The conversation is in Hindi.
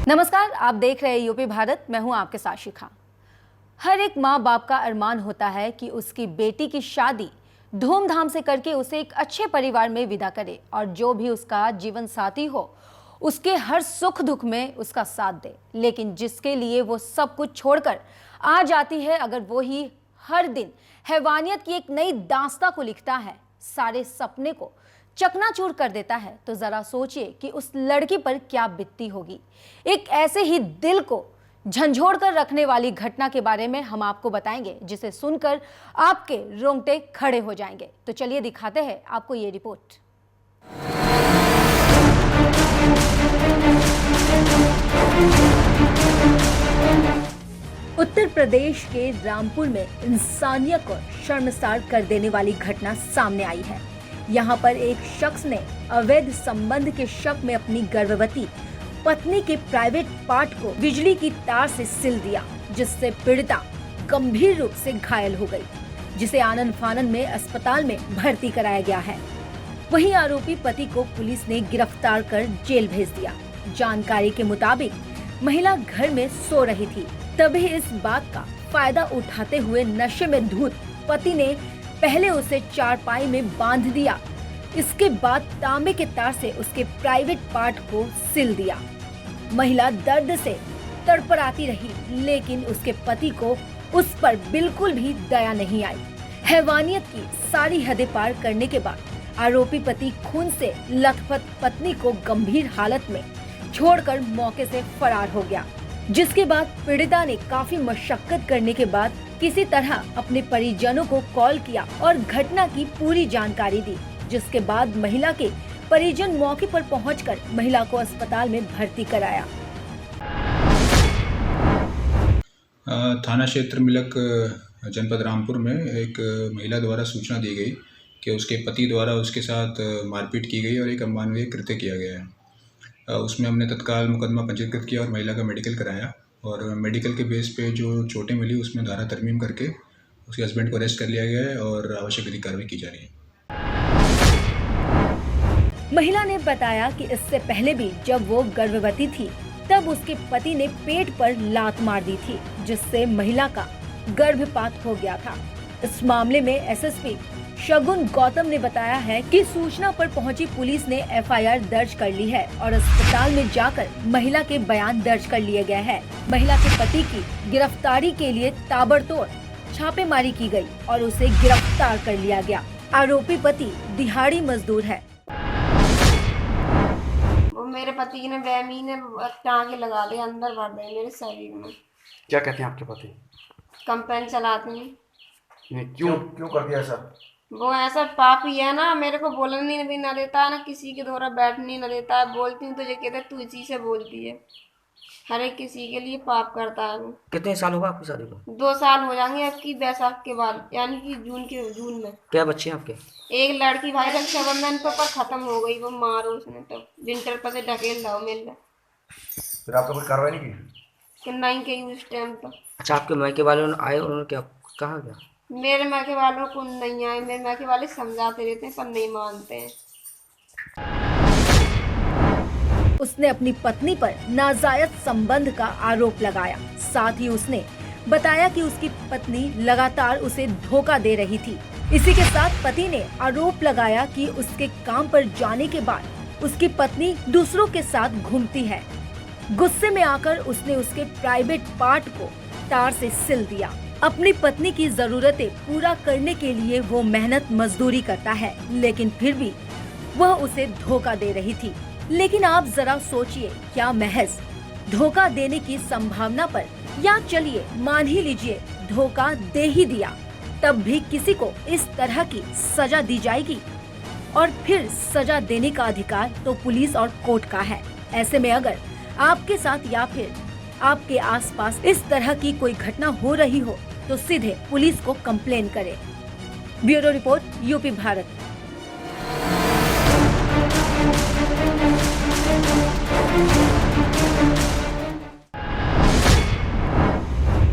नमस्कार, आप देख रहे हैं यूपी भारत। मैं हूं आपके साथ शिखा। हर एक माँ बाप का अरमान होता है कि उसकी बेटी की शादी धूमधाम से करके उसे एक अच्छे परिवार में विदा करे और जो भी उसका जीवन साथी हो उसके हर सुख दुख में उसका साथ दे। लेकिन जिसके लिए वो सब कुछ छोड़कर आ जाती है, अगर वो ही हर दिन हैवानियत की एक नई दास्तां को लिखता है, सारे सपने को चकनाचूर कर देता है, तो जरा सोचिए कि उस लड़की पर क्या बीतती होगी। एक ऐसे ही दिल को झंझोड़ कर रखने वाली घटना के बारे में हम आपको बताएंगे, जिसे सुनकर आपके रोंगटे खड़े हो जाएंगे। तो चलिए दिखाते हैं आपको ये रिपोर्ट। उत्तर प्रदेश के रामपुर में इंसानियत को शर्मसार कर देने वाली घटना सामने आई है। यहाँ पर एक शख्स ने अवैध संबंध के शक में अपनी गर्भवती पत्नी के प्राइवेट पार्ट को बिजली की तार से सिल दिया, जिससे पीड़िता गंभीर रूप से घायल हो गई, जिसे आनन फानन में अस्पताल में भर्ती कराया गया है। वहीं आरोपी पति को पुलिस ने गिरफ्तार कर जेल भेज दिया। जानकारी के मुताबिक महिला घर में सो रही थी, तभी इस बात का फायदा उठाते हुए नशे में धुत पति ने पहले उसे चारपाई में बांध दिया, इसके बाद तांबे के तार से उसके प्राइवेट पार्ट को सिल दिया। महिला दर्द से तड़पड़ाती रही, लेकिन उसके पति को उस पर बिल्कुल भी दया नहीं आई। हैवानियत की सारी हदें पार करने के बाद आरोपी पति खून से लथपथ पत्नी को गंभीर हालत में छोड़कर मौके से फरार हो गया, जिसके बाद पीड़िता ने काफी मशक्कत करने के बाद किसी तरह अपने परिजनों को कॉल किया और घटना की पूरी जानकारी दी, जिसके बाद महिला के परिजन मौके पर पहुंचकर महिला को अस्पताल में भर्ती कराया। थाना क्षेत्र मिलक जनपद रामपुर में एक महिला द्वारा सूचना दी गई कि उसके पति द्वारा उसके साथ मारपीट की गई और एक अमानवीय कृत्य किया गया है। उसमें हमने तत्काल मुकदमा पंजीकृत किया और महिला का मेडिकल कराया और मेडिकल के बेस पे जो चोटें मिली उसमें धारा तरमीम करके उसके हस्बैंड को अरेस्ट कर लिया गया है और आवश्यक विधिक कार्रवाई की जा रही है। महिला ने बताया कि इससे पहले भी जब वो गर्भवती थी तब उसके पति ने पेट पर लात मार दी थी, जिससे महिला का गर्भपात हो गया था। इस मामले में एसएसपी शगुन गौतम ने बताया है कि सूचना पर पहुंची पुलिस ने एफआईआर दर्ज कर ली है और अस्पताल में जाकर महिला के बयान दर्ज कर लिए गए हैं। महिला के पति की गिरफ्तारी के लिए ताबड़तोड़ छापेमारी की गई और उसे गिरफ्तार कर लिया गया। आरोपी पति दिहाड़ी मजदूर है। मेरे पति ने बेमी ने टांगे लगा लिए, अंदर भर दिए मेरे शरीर में। क्या कहते हैं आपके पति? कंपेन चलाते हैं। क्यों कर दिया ऐसा? वो ऐसा पापी है ना, मेरे को बोलने भी ना देता है, ना किसी के द्वारा बैठने ना देता है। बोलती हूँ तो ये कहते तू इसी से बोलती है। हर एक किसी के लिए पाप करता है वो। कितने साल होगा आपकी शादी को? 2 साल हो जाएंगे आपकी बैसाख के बाद, यानी कि जून में। क्या बच्चे हैं आपके? एक लड़की भाई रक्षाबंधन पर खत्म हो गई, वो मारो उसने तो विंटर पर से ढकेल रहा मिल रहा। फिर आपने कोई कार्रवाई नहीं की? नहीं की उस टाइम तो। अच्छा, आपके मायके वालों ने आए, उन्होंने क्या कहा? क्या मेरे मायके वालों को नहीं आए, मेरे मायके वाले समझाते रहते हैं पर नहीं मानते हैं। उसने अपनी पत्नी पर नाजायज संबंध का आरोप लगाया। साथ ही उसने बताया कि उसकी पत्नी लगातार उसे धोखा दे रही थी। इसी के साथ पति ने आरोप लगाया कि उसके काम पर जाने के बाद उसकी पत्नी दूसरों के साथ घूमती है। गुस्से में आकर उसने उसके प्राइवेट पार्ट को तार से सिल दिया। अपनी पत्नी की जरूरतें पूरा करने के लिए वो मेहनत मजदूरी करता है, लेकिन फिर भी वह उसे धोखा दे रही थी। लेकिन आप जरा सोचिए, क्या महज धोखा देने की संभावना पर, या चलिए मान ही लीजिए धोखा दे ही दिया, तब भी किसी को इस तरह की सजा दी जाएगी? और फिर सजा देने का अधिकार तो पुलिस और कोर्ट का है। ऐसे में अगर आपके साथ या फिर आपके आसपास इस तरह की कोई घटना हो रही हो तो सीधे पुलिस को कंप्लेन करें। Bureau report, UP Bharat.